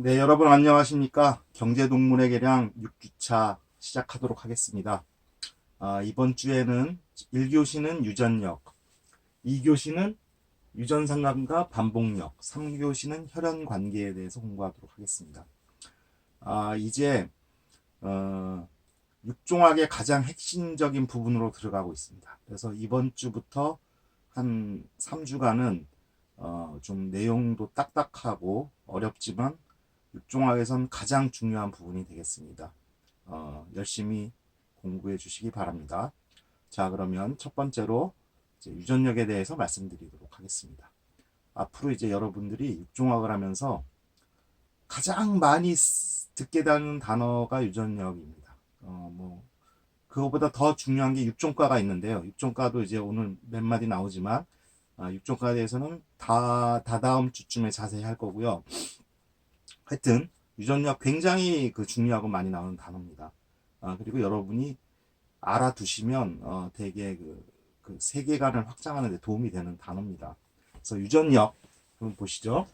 네, 여러분 안녕하십니까? 경제동문회 개량 6주차 시작하도록 하겠습니다. 이번 주에는 1교시는 유전력, 2교시는 유전상관과 반복력, 3교시는 혈연관계에 대해서 공부하도록 하겠습니다. 이제 6종학의 가장 핵심적인 부분으로 들어가고 있습니다. 그래서 이번 주부터 한 3주간은 좀 내용도 딱딱하고 어렵지만 육종학에선 가장 중요한 부분이 되겠습니다. 열심히 공부해 주시기 바랍니다. 자, 그러면 첫 번째로 이제 유전력에 대해서 말씀드리도록 하겠습니다. 앞으로 이제 여러분들이 육종학을 하면서 가장 많이 듣게 되는 단어가 유전력입니다. 그거보다 더 중요한 게 육종과가 있는데요. 육종과도 이제 오늘 몇 마디 나오지만 육종과에 대해서는 다다음 주쯤에 자세히 할 거고요. 하여튼 유전력 굉장히 중요하고 많이 나오는 단어입니다. 그리고 여러분이 알아두시면 되게 그 세계관을 확장하는 데 도움이 되는 단어입니다. 그래서 유전력 한번 보시죠.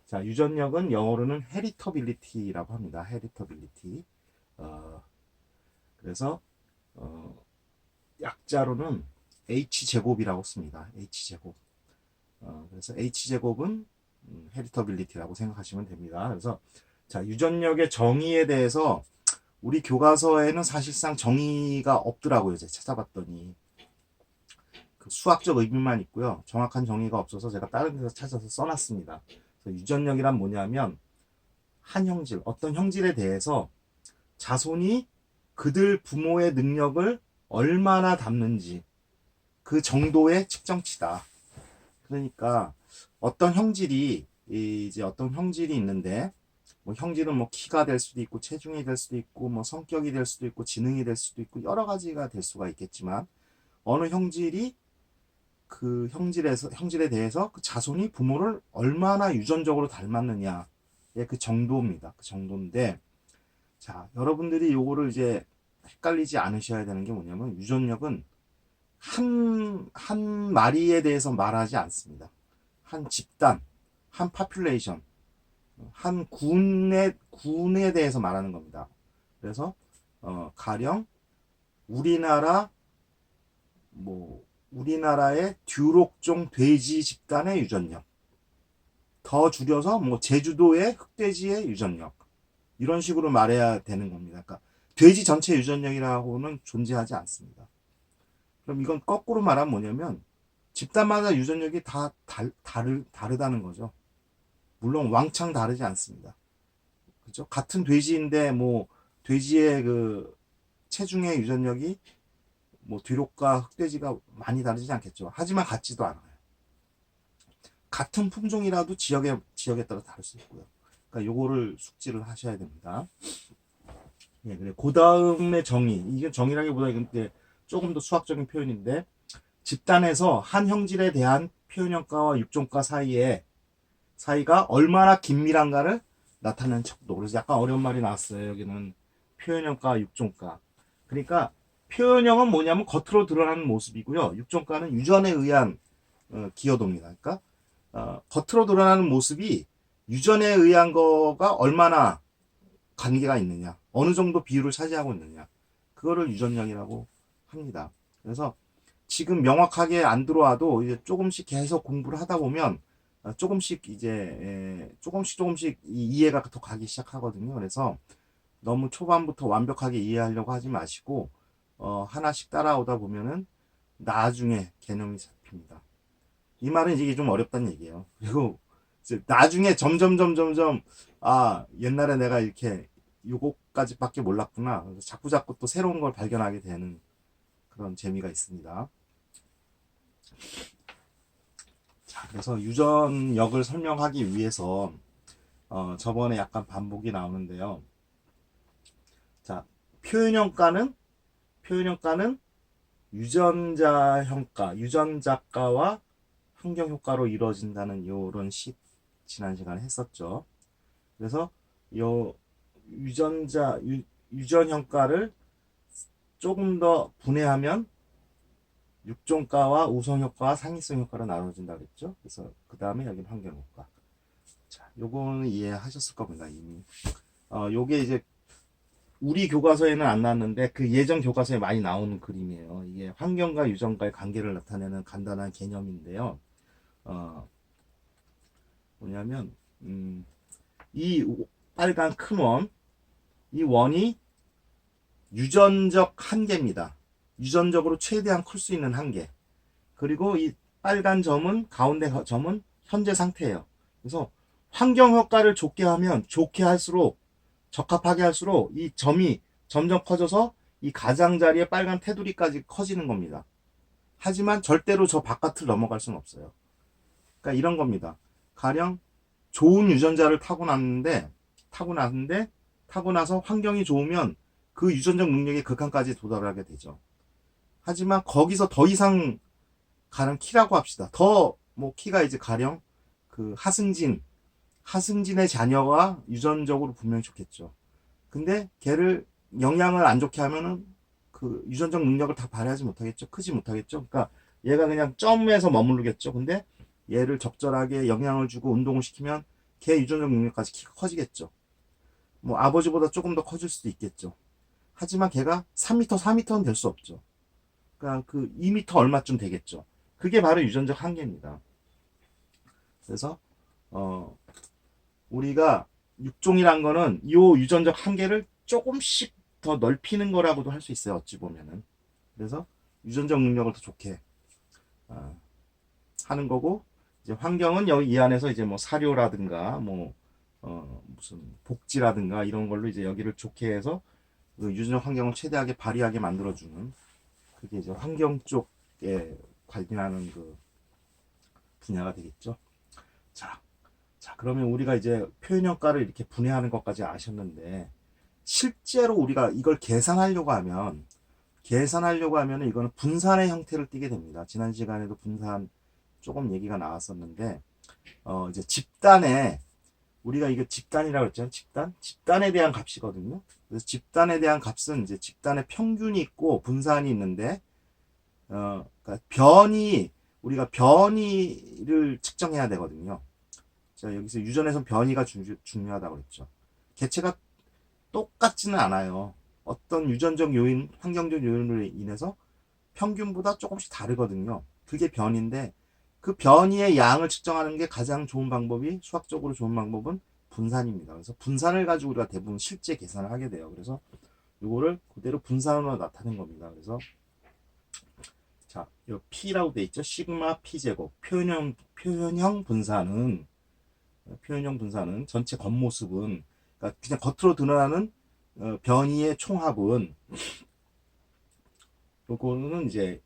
자, 유전력은 영어로는 헤리터빌리티라고 합니다. 헤리터빌리티. 그래서 약자로는 H제곱이라고 씁니다. H제곱. 그래서 H제곱은 헤리터빌리티라고 생각하시면 됩니다. 그래서 자, 유전력의 정의에 대해서 우리 교과서에는 사실상 정의가 없더라고요. 제가 찾아봤더니 그 수학적 의미만 있고요. 정확한 정의가 없어서 제가 다른 데서 찾아서 써놨습니다. 그래서 유전력이란 뭐냐면 한 형질, 어떤 형질에 대해서 자손이 그들 부모의 능력을 얼마나 담는지 그 정도의 측정치다. 그러니까 어떤 형질이 있는데 뭐 형질은 뭐 키가 될 수도 있고 체중이 될 수도 있고 뭐 성격이 될 수도 있고 지능이 될 수도 있고 여러 가지가 될 수가 있겠지만 어느 형질이 그 형질에 대해서 그 자손이 부모를 얼마나 유전적으로 닮았느냐의 그 정도입니다. 그 정도인데 자, 여러분들이 요거를 이제 헷갈리지 않으셔야 되는 게 뭐냐면 유전력은 한 마리에 대해서 말하지 않습니다. 한 집단, 한 파퓰레이션, 한 군에 대해서 말하는 겁니다. 그래서 가령 우리나라의 듀록종 돼지 집단의 유전력, 더 줄여서 뭐 제주도의 흑돼지의 유전력, 이런 식으로 말해야 되는 겁니다. 그러니까 돼지 전체 유전력이라고는 존재하지 않습니다. 그럼 이건 거꾸로 말하면 뭐냐면 집단마다 유전력이 다 다르다는 거죠. 물론 왕창 다르지 않습니다. 그죠? 같은 돼지인데 뭐 돼지의 그 체중의 유전력이 뭐 뒤록과 흑돼지가 많이 다르지 않겠죠. 하지만 같지도 않아요. 같은 품종이라도 지역에 따라 다를 수 있고요. 그러니까 요거를 숙지를 하셔야 됩니다. 예, 그래. 그 다음에 정의. 이게 정의라기보다 이게 조금 더 수학적인 표현인데 집단에서 한 형질에 대한 표현형과와 육종과 사이가 얼마나 긴밀한가를 나타내는 척도. 그래서 약간 어려운 말이 나왔어요. 여기는 표현형과 육종과. 그러니까 표현형은 뭐냐면 겉으로 드러나는 모습이고요. 육종과는 유전에 의한 기여도입니다. 그러니까 겉으로 드러나는 모습이 유전에 의한 거가 얼마나 관계가 있느냐, 어느 정도 비율을 차지하고 있느냐, 그거를 유전력이라고 합니다. 그래서 지금 명확하게 안 들어와도 이제 조금씩 계속 공부를 하다 보면 조금씩 조금씩 이해가 더 가기 시작하거든요. 그래서 너무 초반부터 완벽하게 이해하려고 하지 마시고 하나씩 따라오다 보면은 나중에 개념이 잡힙니다. 이 말은 이게 좀 어렵다는 얘기예요. 그리고 이제 나중에 점점 옛날에 내가 이렇게 요거까지밖에 몰랐구나. 그래서 자꾸 또 새로운 걸 발견하게 되는 그런 재미가 있습니다. 자, 그래서 유전력을 설명하기 위해서 저번에 약간 반복이 나오는데요. 자, 표현형가는 유전자가와 환경효과로 이루어진다는 이런 지난 시간에 했었죠. 그래서 요 유전형가를 조금 더 분해하면 육종가와 우성효과와 상위성효과로 나눠진다 그랬죠. 그래서 그 다음에 여기는 환경효과. 자, 요거는 이해하셨을 겁니다, 이미. 요게 이제 우리 교과서에는 안 나왔는데 그 예전 교과서에 많이 나오는 그림이에요. 이게 환경과 유전과의 관계를 나타내는 간단한 개념인데요. 어, 뭐냐면 이 빨간 큰 원, 이 원이 유전적 한계입니다. 유전적으로 최대한 클 수 있는 한계. 그리고 이 빨간 점은 가운데 점은 현재 상태예요. 그래서 환경 효과를 좋게 하면 좋게 할수록 적합하게 할수록 이 점이 점점 커져서 이 가장자리의 빨간 테두리까지 커지는 겁니다. 하지만 절대로 저 바깥을 넘어갈 수는 없어요. 그러니까 이런 겁니다. 가령 좋은 유전자를 타고 나서 환경이 좋으면 그 유전적 능력의 극한까지 도달하게 되죠. 하지만 거기서 더 이상 가령 키라고 합시다. 더 뭐 키가 이제 가령 그 하승진의 자녀가 유전적으로 분명히 좋겠죠. 근데 걔를 영양을 안 좋게 하면은 그 유전적 능력을 다 발휘하지 못하겠죠. 크지 못하겠죠. 그러니까 얘가 그냥 점에서 머무르겠죠. 근데 얘를 적절하게 영양을 주고 운동을 시키면 걔 유전적 능력까지 키가 커지겠죠. 뭐 아버지보다 조금 더 커질 수도 있겠죠. 하지만 걔가 3m, 4m는 될 수 없죠. 그러니까 그 2m 얼마쯤 되겠죠. 그게 바로 유전적 한계입니다. 그래서 우리가 육종이란 거는 이 유전적 한계를 조금씩 더 넓히는 거라고도 할 수 있어요. 어찌 보면은. 그래서 유전적 능력을 더 좋게 하는 거고, 이제 환경은 여기 이 안에서 이제 뭐 사료라든가 뭐 무슨 복지라든가 이런 걸로 이제 여기를 좋게 해서 그 유전적 환경을 최대하게 발휘하게 만들어주는, 그게 이제 환경 쪽에 관련하는 그 분야가 되겠죠. 자, 그러면 우리가 이제 표현형과를 이렇게 분해하는 것까지 아셨는데, 실제로 우리가 이걸 계산하려고 하면 이거는 분산의 형태를 띠게 됩니다. 지난 시간에도 분산 조금 얘기가 나왔었는데, 이제 집단에, 우리가 이게 집단이라고 했잖아요. 집단에 대한 값이거든요. 그래서 집단에 대한 값은 이제 집단의 평균이 있고 분산이 있는데, 그러니까 우리가 변이를 측정해야 되거든요. 자, 여기서 유전에서 변이가 중요하다고 그랬죠. 개체가 똑같지는 않아요. 어떤 유전적 요인, 환경적 요인으로 인해서 평균보다 조금씩 다르거든요. 그게 변인데, 그 변이의 양을 측정하는 게 가장 좋은 방법이, 수학적으로 좋은 방법은 분산입니다. 그래서 분산을 가지고 우리가 대부분 실제 계산을 하게 돼요. 그래서 이거를 그대로 분산으로 나타낸 겁니다. 그래서 자, 이 P라고 돼 있죠. 시그마 P 제곱. 표현형 분산은 전체 겉모습은, 그러니까 그냥 겉으로 드러나는 변이의 총합은, 요거는 이제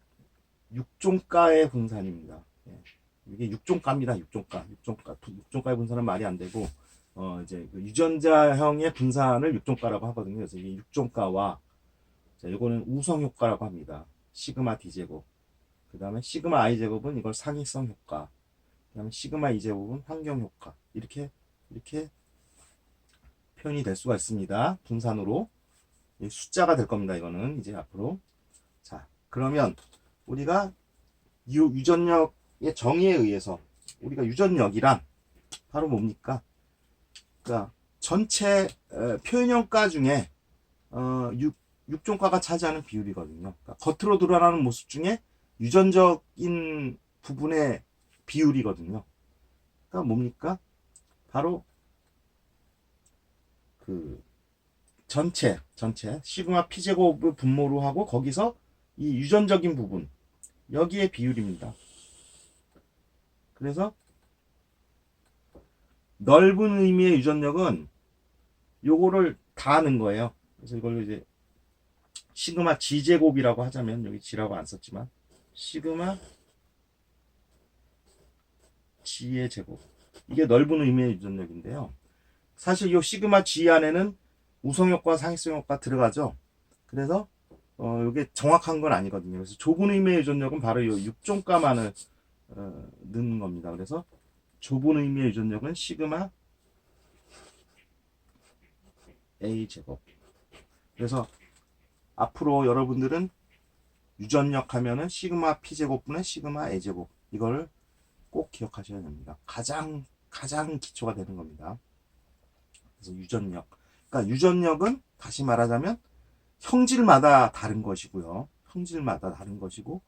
육종가의 분산입니다. 예. 이게 육종가입니다. 육종가의 분산은 말이 안 되고, 이제 그 유전자형의 분산을 육종가라고 하거든요. 그래서 이 육종가와, 자, 요거는 우성 효과라고 합니다. 시그마 D 제곱. 그 다음에 시그마 I 제곱은 이걸 상위성 효과. 그 다음에 시그마 E 제곱은 환경 효과. 이렇게 표현이 될 수가 있습니다. 분산으로. 숫자가 될 겁니다. 이거는 이제 앞으로. 자, 그러면 우리가 유전력의 정의에 의해서, 우리가 유전력이란 바로 뭡니까? 그러니까 전체 표현형과 중에 육종과가 차지하는 비율이거든요. 그러니까 겉으로 드러나는 모습 중에 유전적인 부분의 비율이거든요. 그러니까 뭡니까? 바로 그 전체 시그마 P제곱을 분모로 하고, 거기서 이 유전적인 부분, 여기에 비율입니다. 그래서 넓은 의미의 유전력은 요거를 다 넣은 거예요. 그래서 이걸 이제 시그마 G제곱이라고 하자면, 여기 G라고 안 썼지만 시그마 G의 제곱, 이게 넓은 의미의 유전력인데요. 사실 이 시그마 G 안에는 우성효과, 상위성효과 들어가죠. 그래서 이게 정확한 건 아니거든요. 그래서 좁은 의미의 유전력은 바로 이 육종가만을 넣는 겁니다. 그래서 좁은 의미의 유전력은 시그마 A 제곱. 그래서 앞으로 여러분들은 유전력 하면은 시그마 P 제곱분의 시그마 A 제곱, 이걸 꼭 기억하셔야 됩니다. 가장 가장 기초가 되는 겁니다. 그래서 유전력. 그러니까 유전력은 다시 말하자면 형질마다 다른 것이고요. 형질마다 다른 것이고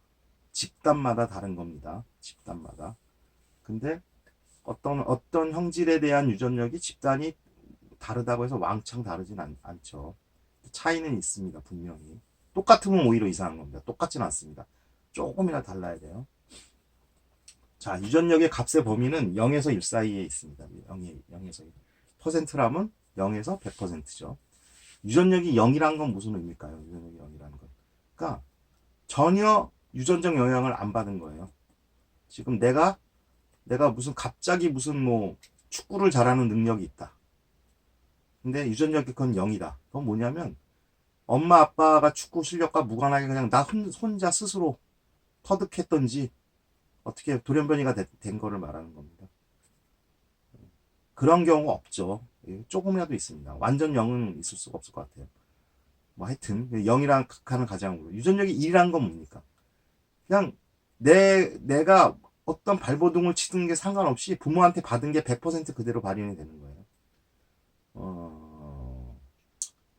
집단마다 다른 겁니다. 집단마다. 근데 어떤 형질에 대한 유전력이 집단이 다르다고 해서 왕창 다르진 않죠. 차이는 있습니다. 분명히. 똑같으면 오히려 이상한 겁니다. 똑같지는 않습니다. 조금이나 달라야 돼요. 자, 유전력의 값의 범위는 0에서 1 사이에 있습니다. 0에서 1. 퍼센트라면 0에서 100%죠. 유전력이 0이란 건 무슨 의미일까요? 유전력이 0이라는 건. 그러니까 전혀 유전적 영향을 안 받은 거예요. 지금 내가 갑자기 무슨 뭐 축구를 잘하는 능력이 있다. 근데 유전력이 그건 0이다. 그건 뭐냐면 엄마 아빠가 축구 실력과 무관하게 그냥 나 혼자 스스로 터득했던지 어떻게 돌연변이가 된 거를 말하는 겁니다. 그런 경우가 없죠. 조금이라도 있습니다. 완전 0은 있을 수가 없을 것 같아요. 뭐 하여튼 0이란 극한을 가장으로. 유전력이 1이란 건 뭡니까? 그냥 내가 어떤 발버둥을 치든 게 상관없이 부모한테 받은 게 100% 그대로 발현이 되는 거예요.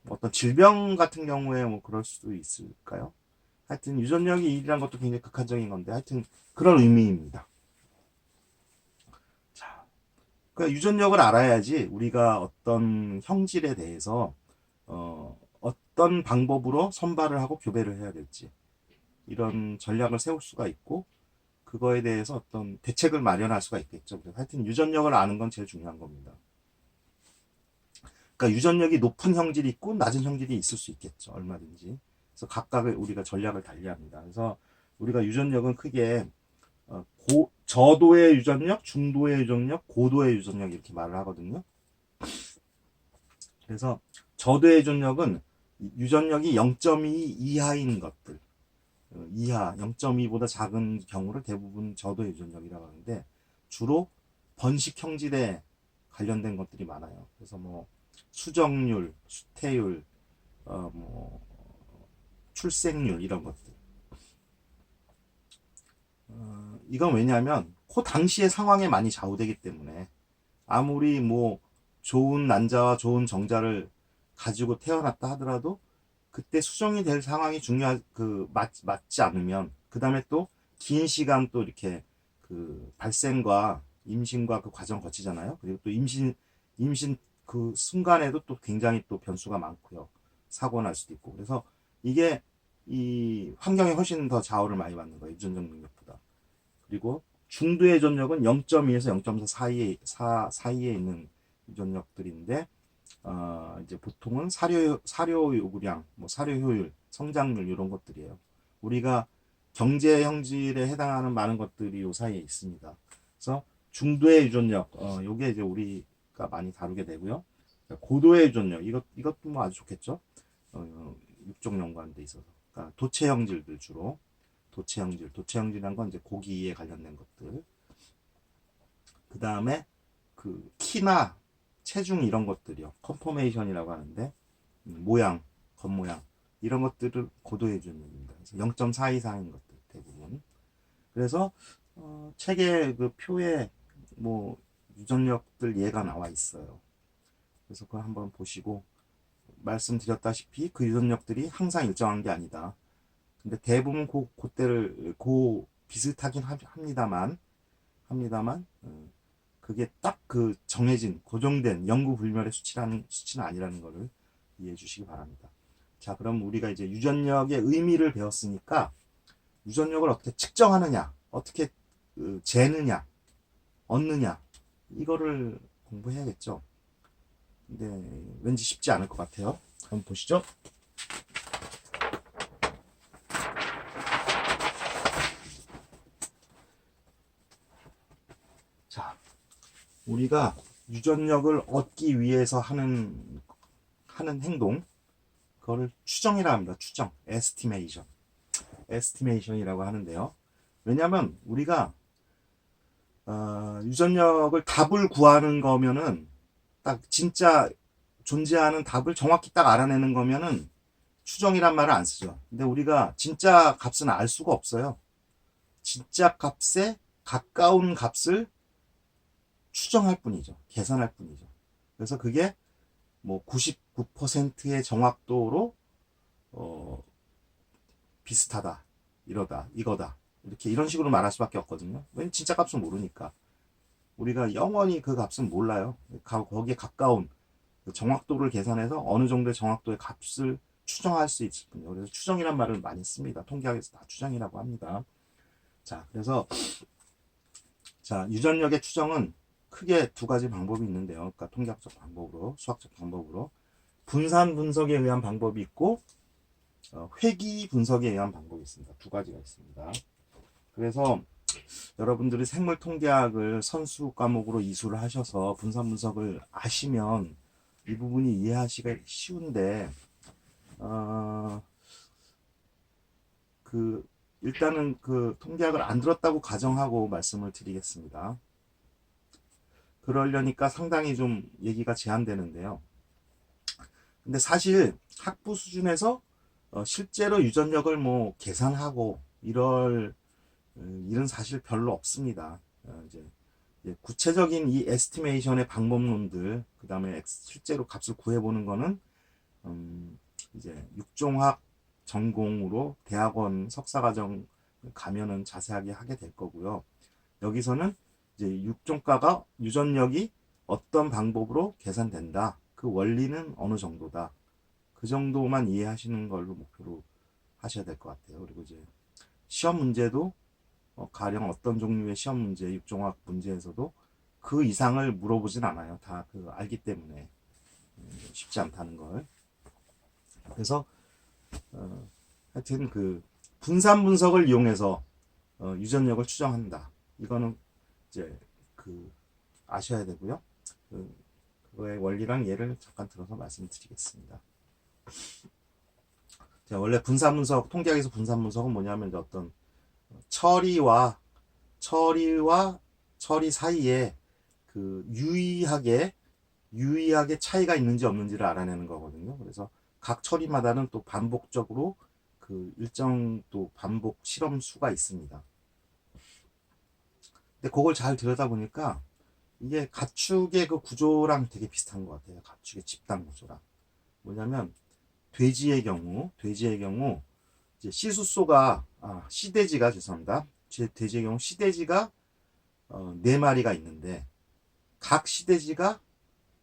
어떤 질병 같은 경우에 뭐 그럴 수도 있을까요? 하여튼 유전력이 1이란 것도 굉장히 극한적인 건데 하여튼 그런 의미입니다. 자, 그러니까 유전력을 알아야지 우리가 어떤 형질에 대해서 어떤 방법으로 선발을 하고 교배를 해야 될지 이런 전략을 세울 수가 있고 그거에 대해서 어떤 대책을 마련할 수가 있겠죠. 그래서 하여튼 유전력을 아는 건 제일 중요한 겁니다. 그러니까 유전력이 높은 형질이 있고 낮은 형질이 있을 수 있겠죠. 얼마든지. 그래서 각각을 우리가 전략을 달리합니다. 그래서 우리가 유전력은 크게 저도의 유전력, 중도의 유전력, 고도의 유전력 이렇게 말을 하거든요. 그래서 저도의 유전력은 유전력이 0.2 이하인 것들, 이하 0.2보다 작은 경우를 대부분 저도의 유전력이라고 하는데 주로 번식 형질에 관련된 것들이 많아요. 그래서 뭐 수정률, 수태율, 뭐 출생률 이런 것들. 이건 왜냐하면 그 당시의 상황에 많이 좌우되기 때문에 아무리 뭐 좋은 난자와 좋은 정자를 가지고 태어났다 하더라도 그때 수정이 될 상황이 맞지 않으면 그 다음에 또 긴 시간 또 이렇게 그 발생과 임신과 그 과정 거치잖아요. 그리고 또 임신 그 순간에도 또 굉장히 또 변수가 많고요. 사고 날 수도 있고. 그래서 이게 이 환경에 훨씬 더 좌우를 많이 받는 거예요. 유전적 능력보다. 그리고 중도의 유전력은 0.2에서 0.4 사이에 있는 유전력들인데 이제 보통은 사료 요구량, 뭐 사료 효율, 성장률 이런 것들이에요. 우리가 경제 형질에 해당하는 많은 것들이 요 사이에 있습니다. 그래서 중도의 유전력, 요게 이제 우리가 많이 다루게 되고요. 고도의 유전력, 이것도 뭐 아주 좋겠죠. 육종 연구하는 데 있어서. 그러니까 도체 형질들 주로. 도체 형질이란 건 이제 고기에 관련된 것들. 그 다음에 그 키나 체중 이런 것들이요. 컨포메이션이라고 하는데 모양, 겉모양 이런 것들을 고도의 유전력입니다. 그래서 0.4 이상인 것들 대부분. 그래서 책의 그 표에 뭐 유전력들 예가 나와 있어요. 그래서 그걸 한번 보시고 말씀드렸다시피 그 유전력들이 항상 일정한 게 아니다. 근데 대부분 그때를 비슷하긴 합니다만 그게 딱 그 정해진 고정된 영구불멸의 수치는 아니라는 것을 이해해 주시기 바랍니다. 자, 그럼 우리가 이제 유전력의 의미를 배웠으니까 유전력을 어떻게 측정하느냐, 어떻게 재느냐, 얻느냐 이거를 공부해야겠죠. 근데 왠지 쉽지 않을 것 같아요. 한번 보시죠. 자, 우리가 유전력을 얻기 위해서 하는 행동, 그거를 추정이라 합니다. 추정, 에스티메이션이라고 하는데요. 왜냐하면 우리가 유전력을 답을 구하는 거면은 딱 진짜 존재하는 답을 정확히 딱 알아내는 거면은 추정이란 말을 안 쓰죠. 근데 우리가 진짜 값은 알 수가 없어요. 진짜 값에 가까운 값을 추정할 뿐이죠. 계산할 뿐이죠. 그래서 그게 뭐 99%의 정확도로 비슷하다, 이러다, 이거다, 이렇게 이런 식으로 말할 수밖에 없거든요. 왜냐면 진짜 값은 모르니까. 우리가 영원히 그 값은 몰라요. 거기에 가까운 그 정확도를 계산해서 어느 정도의 정확도의 값을 추정할 수 있을 뿐이에요. 그래서 추정이란 말을 많이 씁니다. 통계학에서 다 추정이라고 합니다. 자, 그래서 자, 유전력의 추정은 크게 두 가지 방법이 있는데요. 그러니까 통계학적 방법으로, 수학적 방법으로 분산 분석에 의한 방법이 있고 회귀 분석에 의한 방법이 있습니다. 두 가지가 있습니다. 그래서 여러분들이 생물 통계학을 선수 과목으로 이수를 하셔서 분산 분석을 아시면 이 부분이 이해하시기가 쉬운데 일단은 그 통계학을 안 들었다고 가정하고 말씀을 드리겠습니다. 그러려니까 상당히 좀 얘기가 제한되는데요. 근데 사실 학부 수준에서 실제로 유전력을 뭐 계산하고 이럴 일은 사실 별로 없습니다. 이제 구체적인 이 에스티메이션의 방법론들, 그 다음에 실제로 값을 구해보는 거는 이제 육종학 전공으로 대학원 석사과정 가면은 자세하게 하게 될 거고요. 여기서는 이제 육종가가 유전력이 어떤 방법으로 계산된다, 그 원리는 어느 정도다, 그 정도만 이해하시는 걸로 목표로 하셔야 될 것 같아요. 그리고 이제 시험 문제도 가령 어떤 종류의 시험 문제, 육종학 문제에서도 그 이상을 물어보진 않아요. 다 그 알기 때문에 쉽지 않다는 걸. 그래서 하여튼 그 분산 분석을 이용해서 유전력을 추정한다. 이거는 이제 그 아셔야 되고요. 그거의 원리랑 예를 잠깐 들어서 말씀드리겠습니다. 자, 원래 분산 분석, 통계학에서 분산 분석은 뭐냐면 이제 어떤 처리와 처리 사이에 그 유의하게 차이가 있는지 없는지를 알아내는 거거든요. 그래서 각 처리마다는 또 반복적으로 그 일정 또 반복 실험 수가 있습니다. 근데 그걸 잘 들여다보니까 이게 가축의 그 구조랑 되게 비슷한 것 같아요. 가축의 집단 구조랑. 뭐냐면 돼지의 경우 이제 시돼지가 죄송합니다. 돼지의 경우 시돼지가 4마리가 있는데 각 시돼지가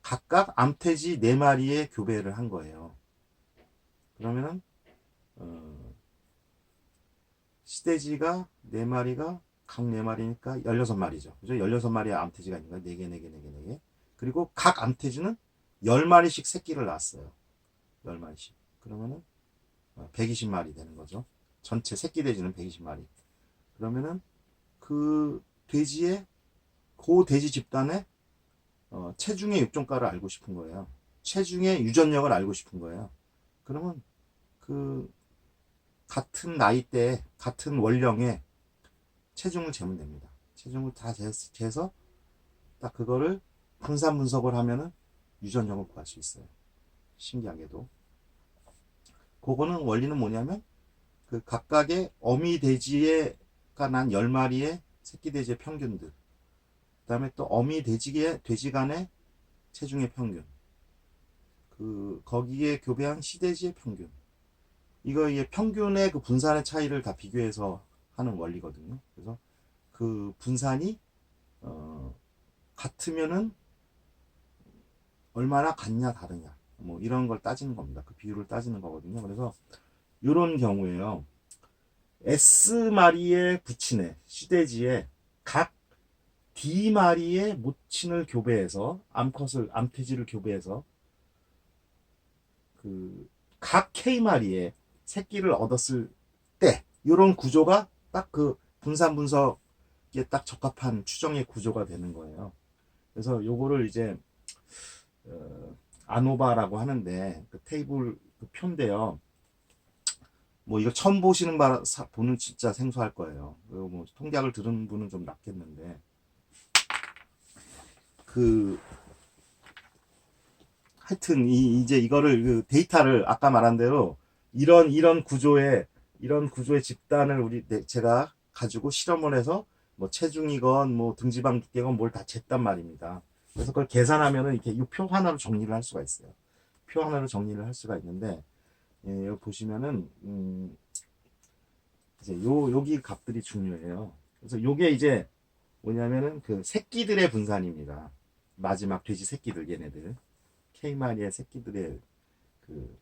각각 암돼지 4마리의 교배를 한 거예요. 그러면은 시돼지가 4마리가 각 4마리니까 16마리죠. 그죠? 16마리의 암돼지가 있는 거예요. 4개. 그리고 각 암돼지는 10마리씩 새끼를 낳았어요. 10마리씩. 그러면은 120마리 되는 거죠. 전체 새끼 돼지는 120마리. 그러면은 그 돼지 집단의 체중의 육종가를 알고 싶은 거예요. 체중의 유전력을 알고 싶은 거예요. 그러면 그 같은 나이대에 같은 원령의 체중을 재면 됩니다. 체중을 다 재서 딱 그거를 분산 분석을 하면은 유전력을 구할 수 있어요. 신기하게도. 그거는 원리는 뭐냐면 그 각각의 어미 돼지가 난 10마리의 새끼 돼지의 평균들, 그 다음에 또 어미 돼지 간의 체중의 평균, 거기에 교배한 시돼지의 평균, 이거의 평균의 그 분산의 차이를 다 비교해서 하는 원리거든요. 그래서 그 분산이 같으면은 얼마나 같냐 다르냐, 뭐 이런 걸 따지는 겁니다. 그 비율을 따지는 거거든요. 그래서 이런 경우에요, S마리의 부친의 시돼지에 각 D마리의 모친을 교배해서 암돼지를 교배해서 각 K마리의 새끼를 얻었을 때 이런 구조가 딱 그 분산 분석에 딱 적합한 추정의 구조가 되는 거예요. 그래서 요거를 이제 아노바라고 하는데 그 테이블 그 표인데요. 뭐 이거 처음 보시는 분은 진짜 생소할 거예요. 뭐 통계학을 들은 분은 좀 낫겠는데 하여튼 이제 이거를 그 데이터를 아까 말한 대로 이런 구조의 집단을 제가 가지고 실험을 해서 뭐 체중이건 뭐 등지방 두께건 뭘 다 쟀단 말입니다. 그래서 그걸 계산하면은 이렇게 이 표 하나로 정리를 할 수가 있어요. 표 하나로 정리를 할 수가 있는데, 예, 여기 보시면은 이제 여기 값들이 중요해요. 그래서 요게 이제 뭐냐면은 그 새끼들의 분산입니다. 마지막 돼지 새끼들, 얘네들 K마리의 새끼들의 그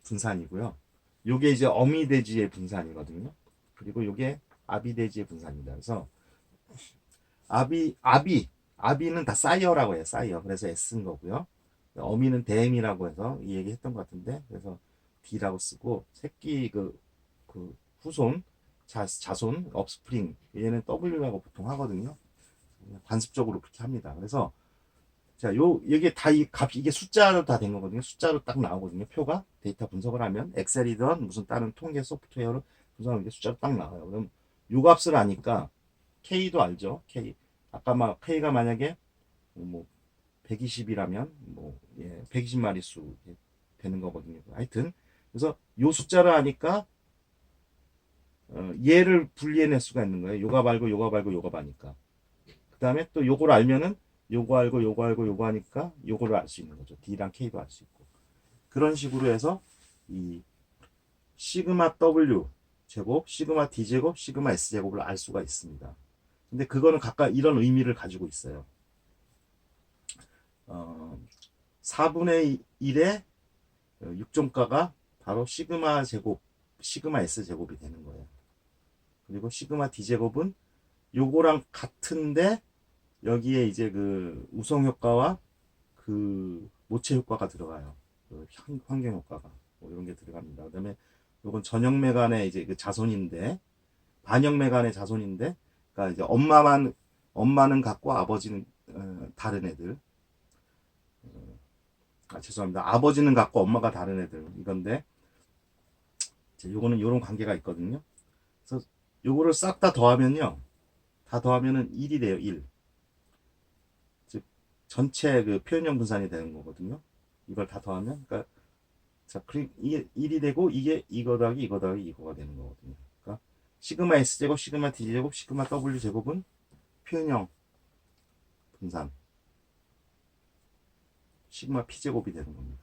분산이고요. 요게 이제 어미 돼지의 분산이거든요. 그리고 요게 아비 돼지의 분산입니다. 그래서 아비는 다 사이어라고 해요. 사이어. 그래서 S인 거고요. 어미는 대임이라고 해서 이 얘기 했던 것 같은데, 그래서 D라고 쓰고, 새끼 그 후손, 자손, 업스프링, 얘는 W라고 보통 하거든요. 관습적으로 그렇게 합니다. 그래서, 자, 이게 다 이게 숫자로 다 된 거거든요. 숫자로 딱 나오거든요. 표가. 데이터 분석을 하면, 엑셀이든 무슨 다른 통계 소프트웨어로 분석하면 이게 숫자로 딱 나와요. 그럼 요 값을 아니까, K도 알죠? K. 아까 막 K가 만약에 뭐 120이라면 뭐 120마리수 되는 거거든요. 하여튼 그래서 요 숫자를 아니까 얘를 분리해낼 수가 있는 거예요. 요가 말고 요가 말고 요가 바니까. 그 다음에 또 요걸 알면은 요거 알고 요거 알고 요거 하니까 요거를 알 수 있는 거죠. D랑 K도 알 수 있고. 그런 식으로 해서 이 시그마 W 제곱, 시그마 D 제곱, 시그마 S 제곱을 알 수가 있습니다. 근데 그거는 각각 이런 의미를 가지고 있어요. 4분의 1의 6종가가 바로 시그마 제곱, 시그마 S 제곱이 되는 거예요. 그리고 시그마 D 제곱은 요거랑 같은데 여기에 이제 그 우성 효과와 그 모체 효과가 들어가요. 그 환경 효과가 뭐 이런 게 들어갑니다. 그다음에 요건 전형매간의 이제 그 자손인데 반형매간의 자손인데, 그러니까 이제 엄마는 같고 아버지는 다른 애들. 죄송합니다. 아버지는 같고 엄마가 다른 애들 이건데, 요거는 요런 관계가 있거든요. 그래서 요거를 싹 다 더하면요, 다 더하면은 1이 돼요. 1. 즉 전체 그 표현형 분산이 되는 거거든요. 이걸 다 더하면, 그러니까 자, 이게 1이 되고 이게 이거 더하기 이거 더하기 이거가 되는 거거든요. 그러니까 시그마 S 제곱, 시그마 D 제곱, 시그마 W 제곱은 표현형 분산, 시그마 P 제곱이 되는 겁니다.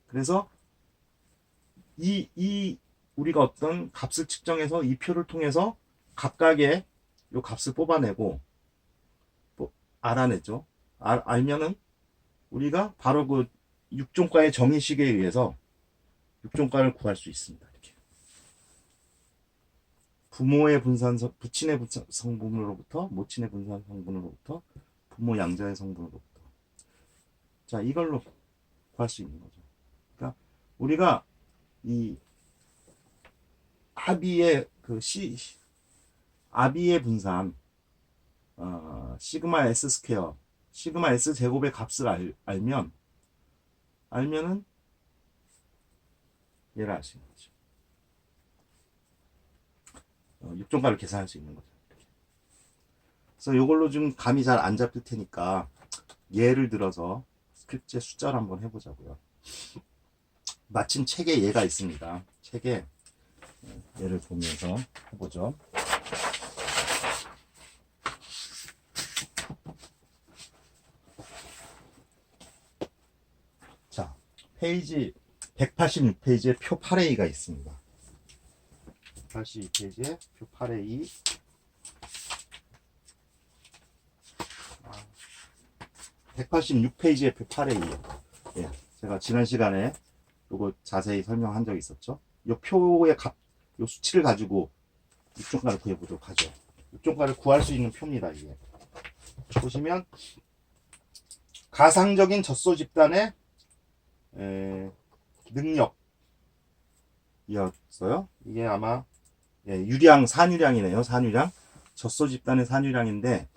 그래서 우리가 어떤 값을 측정해서 이 표를 통해서 각각의 요 값을 뽑아내고 알아냈죠. 알면은 우리가 바로 그 육종가의 정의식에 의해서 육종가를 구할 수 있습니다. 이렇게. 부모의 부친의 성분으로부터, 모친의 분산 성분으로부터, 부모 양자의 성분으로부터. 자, 이걸로 구할 수 있는 거죠. 그러니까 우리가 이 아비의 분산, 시그마 S 스퀘어, 시그마 S 제곱의 값을 알면은 얘를 알 수 있는 거죠. 육종가를 계산할 수 있는 거죠. 이렇게. 그래서 이걸로 좀 감이 잘 안 잡힐 테니까 예를 들어서 스크립트의 숫자를 한번 해보자고요. 마침 책에 예가 있습니다. 책에 예를 보면서 해보죠. 자, 페이지 186페이지에 표 8A가 있습니다. 182페이지에 표 8A. 186페이지에 표 8A. 예, 제가 지난 시간에 요거 자세히 설명한 적이 있었죠. 요 표의 요 수치를 가지고 육종가를 구해보도록 하죠. 육종가를 구할 수 있는 표입니다. 이게 보시면 가상적인 젖소 집단의 능력이었어요. 이게 아마 산유량이네요. 산유량. 젖소 집단의 산유량인데,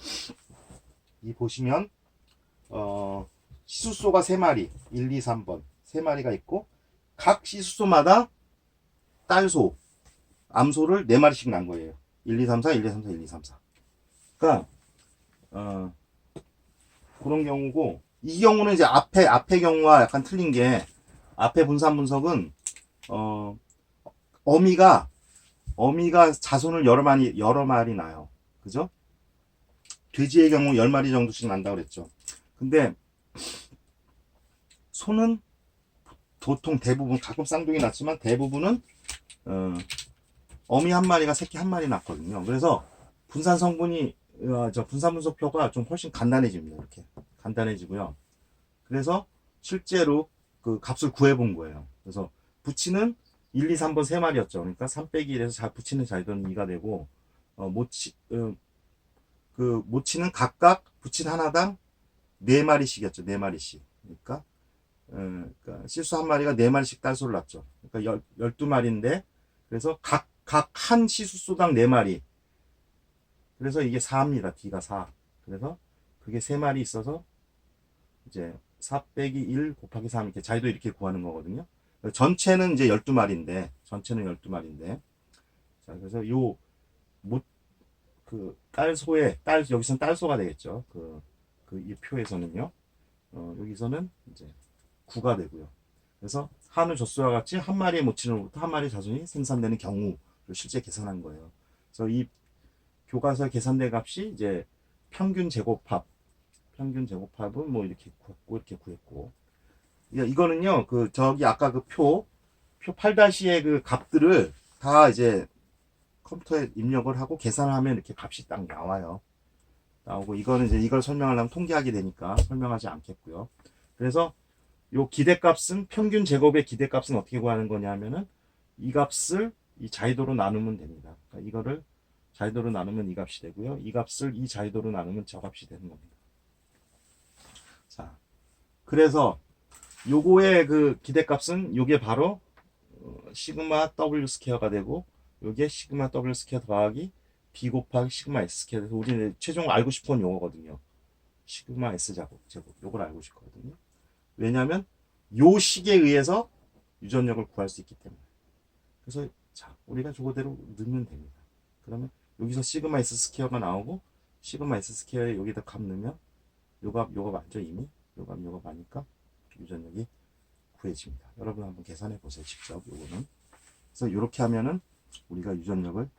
이 보시면 시수소가 3마리, 1, 2, 3번 3마리가 있고, 각 시수소마다 딸소, 암소를 4마리씩 난 거예요. 1, 2, 3, 4, 1, 2, 3, 4, 1, 2, 3, 4. 그러니까 그런 경우고, 이 경우는 이제 앞의 경우와 약간 틀린 게, 앞의 분산 분석은 어미가 어미가 자손을 여러 마리 낳아요. 그죠? 돼지의 경우 10마리 정도씩 난다고 그랬죠. 근데 소는 보통 대부분, 가끔 쌍둥이 낳지만 대부분은 어미 한 마리가 새끼 한 마리 낳거든요. 그래서 분산 성분이 분산 분석표가 좀 훨씬 간단해집니다. 이렇게 간단해지고요. 그래서 실제로 그 값을 구해본 거예요. 그래서 부치는 1, 2, 3번 3마리였죠. 그러니까 3 빼기 1에서 부치는 자유도는 2가 되고 모치는 각각 부친 하나당 4마리씩이었죠. 4마리씩. 그러니까 실수 한 마리가 4마리씩 딸소를 낳죠. 그러니까 12마리인데 그래서 각 한 시수소당 4마리. 그래서 이게 4입니다. D가 4. 그래서 그게 3마리 있어서 이제 4 빼기 1 곱하기 3 이렇게 자유도 이렇게 구하는 거거든요. 전체는 이제 12마리인데 자, 그래서 여기서는 딸소가 되겠죠. 이 표에서는요. 여기서는 이제 9가 되고요. 그래서 한우 젖소와 같이 한 마리의 모친으로부터 한 마리 자손이 생산되는 경우를 실제 계산한 거예요. 그래서 이 교과서에 계산된 값이 이제 평균 제곱합은 뭐 이렇게 구했고 이거는요 저기 아까 그 표 8-의 그 값들을 다 이제 컴퓨터에 입력을 하고 계산을 하면 이렇게 값이 딱 나오고 이거는 이제 이걸 설명하려면 통계학이 되니까 설명하지 않겠고요. 그래서 요 기대값은 평균 제곱의 기대값은 어떻게 구하는 거냐면은 이 값을 이 자유도로 나누면 됩니다. 그러니까 이거를 자유도로 나누면 이 값이 되고요. 이 값을 이 자유도로 나누면 저 값이 되는 겁니다. 자, 그래서 요거의 그 기대값은 요게 바로 시그마 W 스퀘어가 되고 요게 시그마 W 스퀘어 더하기 B 곱하기 시그마 S 스퀘어 돼서 우리는 최종 알고 싶은 요거거든요. 시그마 S 제곱 요걸 알고 싶거든요. 왜냐하면 요 식에 의해서 유전력을 구할 수 있기 때문에. 그래서 자 우리가 저거대로 넣으면 됩니다. 그러면 여기서 시그마 S 스퀘어가 나오고 시그마 S 스퀘어에 여기다 값 넣으면 요값 맞죠 이미? 요값 아니까 유전력이 구해집니다. 여러분 한번 계산해 보세요. 직접 요거는. 그래서 이렇게 하면은 우리가 유전력을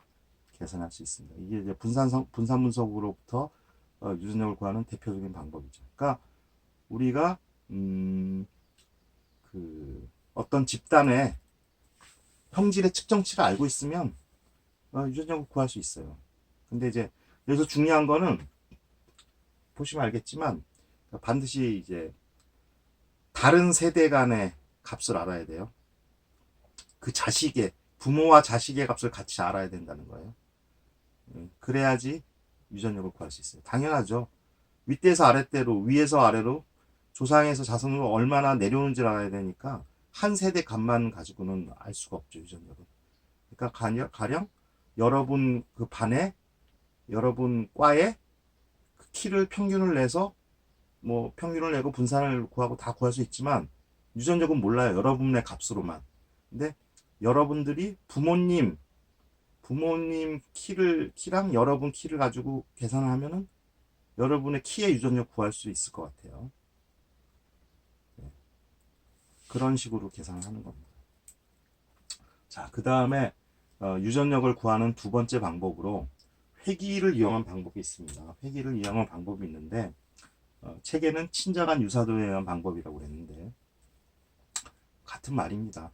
계산할 수 있습니다. 이게 이제 분산 분석으로부터 유전력을 구하는 대표적인 방법이죠. 그러니까 우리가 어떤 집단의 형질의 측정치를 알고 있으면 유전력을 구할 수 있어요. 근데 이제 여기서 중요한 거는 보시면 알겠지만 반드시 이제 다른 세대 간의 값을 알아야 돼요. 그 부모와 자식의 값을 같이 알아야 된다는 거예요. 그래야지 유전력을 구할 수 있어요. 당연하죠. 윗대에서 아랫대로, 위에서 아래로, 조상에서 자손으로 얼마나 내려오는지를 알아야 되니까 한 세대 값만 가지고는 알 수가 없죠, 유전력은. 그러니까 가령 여러분 그 반에, 여러분 과에 그 키를 평균을 내서 뭐 평균을 내고 분산을 구하고 다 구할 수 있지만 유전력은 몰라요. 여러분의 값으로만. 근데 여러분들이 부모님 키랑 여러분 키를 가지고 계산을 하면은 여러분의 키의 유전력 구할 수 있을 것 같아요. 네. 그런 식으로 계산을 하는 겁니다. 자, 그 다음에 유전력을 구하는 두 번째 방법으로 회귀를 이용한 방법이 있습니다. 회귀를 이용한 방법이 있는데 책에는 친자간 유사도에 의한 방법이라고 그랬는데 같은 말입니다.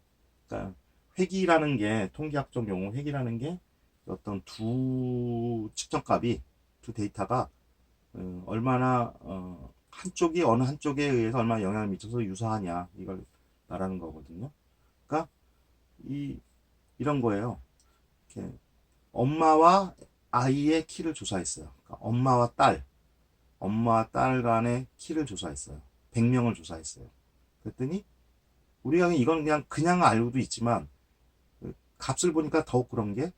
그러니까 회귀라는 게 통계학적 용어 회귀라는 게 어떤 두 측정값이 두 데이터가 얼마나 어느 한쪽에 의해서 얼마나 영향을 미쳐서 유사하냐 이걸 말하는 거거든요. 그러니까 이런 거예요. 이렇게 엄마와 아이의 키를 조사했어요. 그러니까 엄마와 딸 간의 키를 조사했어요. 100명을 조사했어요. 그랬더니 우리가 이건 그냥 알고도 있지만 값을 보니까 더욱 그런 게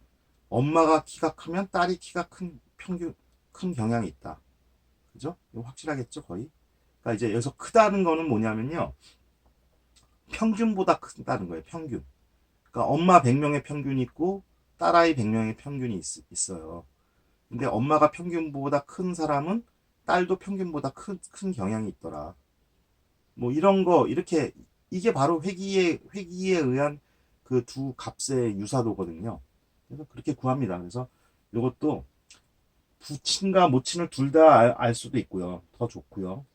엄마가 키가 크면 딸이 키가 큰 경향이 있다. 그죠? 이거 확실하겠죠, 거의? 그러니까 이제 여기서 크다는 거는 뭐냐면요. 평균보다 크다는 거예요, 평균. 그러니까 엄마 100명의 평균이 있고 딸아이 100명의 평균이 있어요. 근데 엄마가 평균보다 큰 사람은 딸도 평균보다 큰 경향이 있더라. 뭐 이런 거 이게 바로 회귀에 의한 그 두 값의 유사도거든요. 그래서 그렇게 구합니다. 그래서 이것도 부친과 모친을 둘 다 알 수도 있고요. 더 좋고요.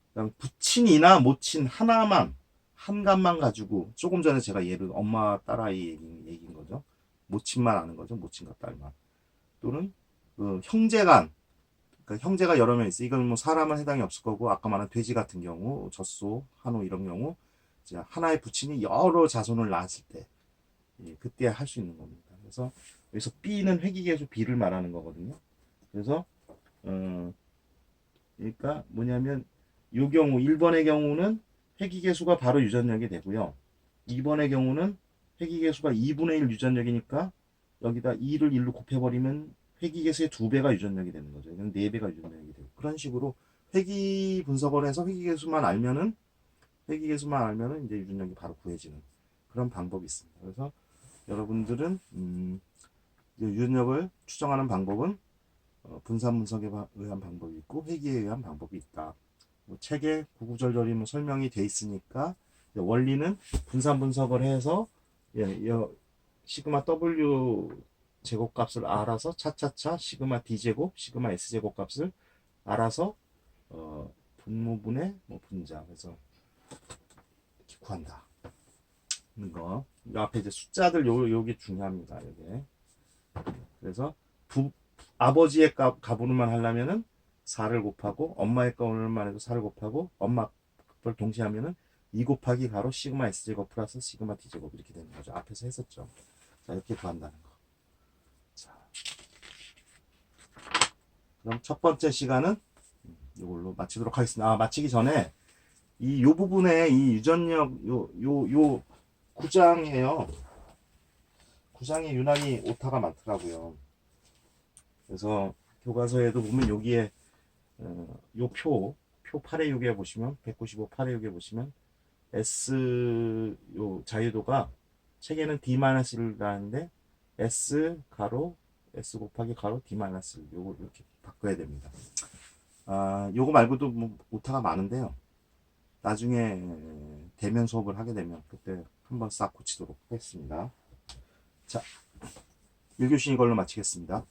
그다음 부친이나 모친 하나만 한 값만 가지고 조금 전에 제가 예를 엄마 딸아이 얘기인 거죠. 모친만 아는 거죠. 모친과 딸만. 또는 그 형제간 그러니까 형제가 여러 명 있어. 이건 뭐 사람은 해당이 없을 거고 아까 말한 돼지 같은 경우 젖소, 한우 이런 경우 이제 하나의 부친이 여러 자손을 낳았을 때 그때 할 수 있는 겁니다. 그래서 여기서 B는 회귀계수 B를 말하는 거거든요. 그래서 그러니까 뭐냐면 이 경우 1번의 경우는 회귀계수가 바로 유전력이 되고요. 2번의 경우는 회귀계수가 2분의 1 유전력이니까 여기다 2를 1로 곱해버리면 회귀계수의 2배가 유전력이 되는 거죠. 이건 4배가 유전력이 되고 그런 식으로 회귀 분석을 해서 회귀계수만 알면은 이제 유전력이 바로 구해지는 그런 방법이 있습니다. 그래서 여러분들은 유전력을 추정하는 방법은 분산 분석에 의한 방법이 있고 회귀에 의한 방법이 있다. 뭐 책에 구구절절히 뭐 설명이 돼 있으니까 원리는 분산 분석을 해서 시그마 W 제곱값을 알아서 차차차 시그마 D 제곱, 시그마 S 제곱 값을 알아서 분모분의 뭐 분자 그래서 이렇게 구한다. 거. 이 앞에 이제 숫자들 요게 중요합니다. 요게. 그래서 아버지의 가분을만 하려면은 4를 곱하고 엄마의 가분을만 해도 4를 곱하고 엄마 걸 동시에 하면은 2 곱하기 가로 시그마 S제곱 플러스 시그마 D제곱 이렇게 되는 거죠. 앞에서 했었죠. 자, 이렇게 구한다는 거. 자, 그럼 첫 번째 시간은 이걸로 마치도록 하겠습니다. 마치기 전에 요 부분에 이 유전력 요 9장이에요. 9장에 유난히 오타가 많더라고요. 그래서 교과서에도 보면 여기에 요 표 8의 6에 보시면 195 8의 6에 보시면 S 요 자유도가 책에는 D-1을 하는데 S 가로 S 곱하기 가로 D-1 요거 이렇게 바꿔야 됩니다. 요거 말고도 뭐 오타가 많은데요. 나중에 대면 수업을 하게 되면 그때 한번 싹 고치도록 하겠습니다. 자, 1교시 이걸로 마치겠습니다.